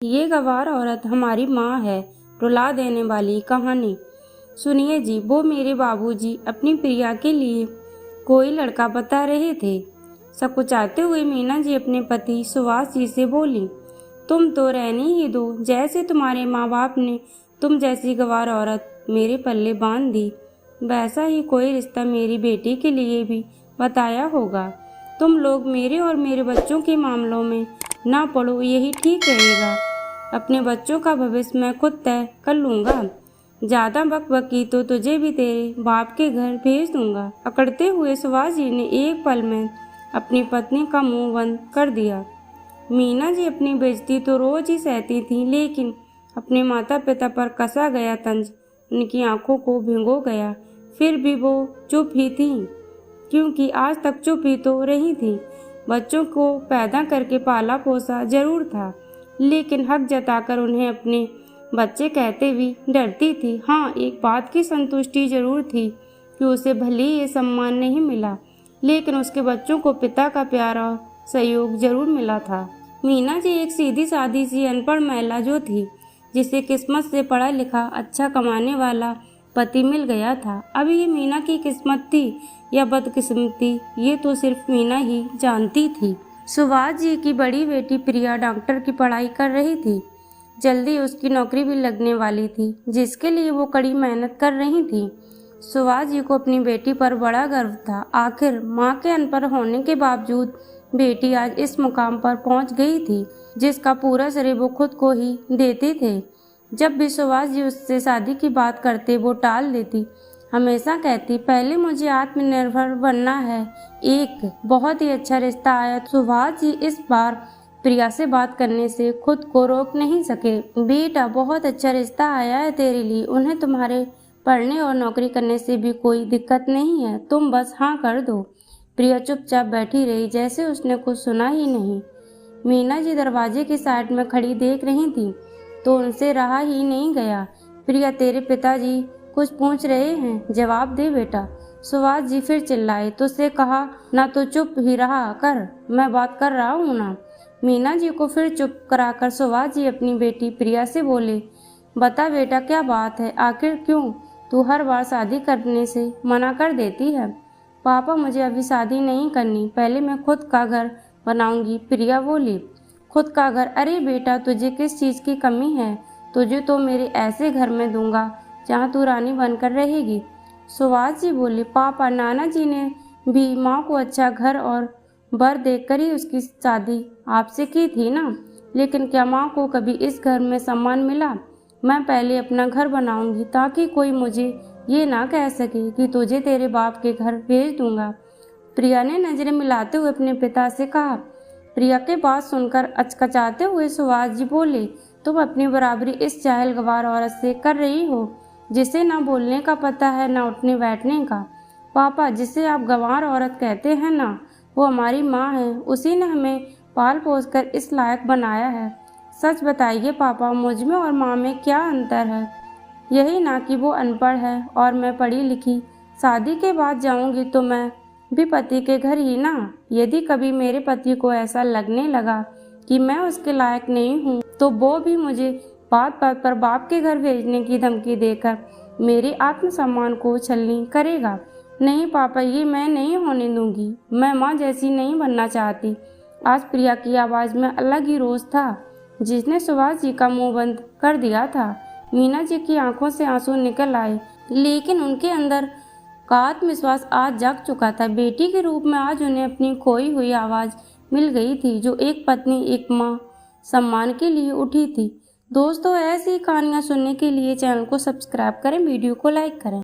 ये गवार औरत हमारी माँ है। रुला देने वाली कहानी। सुनिए जी, वो मेरे बाबूजी अपनी प्रिया के लिए कोई लड़का बता रहे थे। सकुचाते हुए मीना जी अपने पति सुभाष जी से बोली, तुम तो रहने ही दो, जैसे तुम्हारे माँ बाप ने तुम जैसी गवार औरत मेरे पल्ले बांध दी, वैसा ही कोई रिश्ता मेरी बेटी के लिए भी बताया होगा। तुम लोग मेरे और मेरे बच्चों के मामलों में ना पड़ो, यही ठीक रहेगा। अपने बच्चों का भविष्य मैं खुद तय कर लूँगा। ज़्यादा बकबकी तो तुझे भी तेरे बाप के घर भेज दूँगा। अकड़ते हुए सुभाष जी ने एक पल में अपनी पत्नी का मुंह बंद कर दिया। मीना जी अपनी बेइज्जती तो रोज ही सहती थी, लेकिन अपने माता पिता पर कसा गया तंज उनकी आंखों को भिगो गया। फिर भी वो चुप ही थी, क्योंकि आज तक चुप ही तो रही थी। बच्चों को पैदा करके पाला पोसा जरूर था, लेकिन हक जताकर उन्हें अपने बच्चे कहते भी डरती थी। हाँ, एक बात की संतुष्टि जरूर थी कि उसे भले ये सम्मान नहीं मिला, लेकिन उसके बच्चों को पिता का प्यार और सहयोग जरूर मिला था। मीना जी एक सीधी सादी सी अनपढ़ महिला जो थी, जिसे किस्मत से पढ़ा लिखा अच्छा कमाने वाला पति मिल गया था। अब ये मीना की किस्मत थी या बदकिस्मती, ये तो सिर्फ मीना ही जानती थी। सुभाष जी की बड़ी बेटी प्रिया डॉक्टर की पढ़ाई कर रही थी। जल्दी उसकी नौकरी भी लगने वाली थी, जिसके लिए वो कड़ी मेहनत कर रही थी। सुभाष जी को अपनी बेटी पर बड़ा गर्व था। आखिर माँ के अनपढ़ होने के बावजूद बेटी आज इस मुकाम पर पहुँच गई थी, जिसका पूरा श्रेय वो खुद को ही देते थे। जब भी सुभाष जी उससे शादी की बात करते, वो टाल देती। हमेशा कहती, पहले मुझे आत्मनिर्भर बनना है। एक बहुत ही अच्छा रिश्ता आया। सुभाष जी इस बार प्रिया से बात करने से खुद को रोक नहीं सके। बेटा, बहुत अच्छा रिश्ता आया है तेरे लिए। उन्हें तुम्हारे पढ़ने और नौकरी करने से भी कोई दिक्कत नहीं है, तुम बस हाँ कर दो। प्रिया चुपचाप बैठी रही, जैसे उसने कुछ सुना ही नहीं। मीना जी दरवाजे की साइड में खड़ी देख रही थी, तो उनसे रहा ही नहीं गया। प्रिया, तेरे पिताजी कुछ पूछ रहे हैं, जवाब दे बेटा। सुभाष जी फिर चिल्लाए, तुझसे कहा ना तो चुप ही रहा कर, मैं बात कर रहा हूँ ना। मीना जी को फिर चुप कराकर सुभाष जी अपनी बेटी प्रिया से बोले, बता बेटा क्या बात है, आखिर क्यों तू हर बार शादी करने से मना कर देती है। पापा, मुझे अभी शादी नहीं करनी, पहले मैं खुद का घर बनाऊंगी। प्रिया बोली, खुद का घर? अरे बेटा, तुझे किस चीज़ की कमी है? तुझे तो मेरे ऐसे घर में दूंगा जहाँ तू रानी बनकर रहेगी। सुभाष जी बोले, पापा, नाना जी ने भी माँ को अच्छा घर और बर देकर ही उसकी शादी आपसे की थी ना, लेकिन क्या माँ को कभी इस घर में सम्मान मिला? मैं पहले अपना घर बनाऊंगी, ताकि कोई मुझे ये ना कह सके कि तुझे तेरे बाप के घर भेज दूंगा। प्रिया ने नजरें मिलाते हुए अपने पिता से कहा। प्रिया के बात सुनकर अचकचाते हुए सुभाष जी बोले, तुम अपनी बराबरी इस जाहिल गवार औरत से कर रही हो, जिसे ना बोलने का पता है ना उठने बैठने का। पापा, जिसे आप गंवार औरत कहते हैं ना, वो हमारी माँ है। उसी ने हमें पाल पोस कर इस लायक बनाया है। सच बताइए पापा, मुझ में और माँ में क्या अंतर है? यही ना कि वो अनपढ़ है और मैं पढ़ी लिखी। शादी के बाद जाऊंगी तो मैं भी पति के घर ही ना। यदि कभी मेरे पति को ऐसा लगने लगा कि मैं उसके लायक नहीं हूँ, तो वो भी मुझे बात बात पर बाप के घर भेजने की धमकी देकर मेरे आत्मसम्मान को छलनी करेगा। नहीं पापा, ये मैं नहीं होने दूंगी। मैं माँ जैसी नहीं बनना चाहती। आज प्रिया की आवाज़ में अलग ही रोष था, जिसने सुभाष जी का मुंह बंद कर दिया था। मीना जी की आंखों से आंसू निकल आए, लेकिन उनके अंदर का आत्मविश्वास आज जाग चुका था। बेटी के रूप में आज उन्हें अपनी खोई हुई आवाज़ मिल गई थी, जो एक पत्नी एक माँ सम्मान के लिए उठी थी। दोस्तों, ऐसी कहानियाँ सुनने के लिए चैनल को सब्सक्राइब करें, वीडियो को लाइक करें।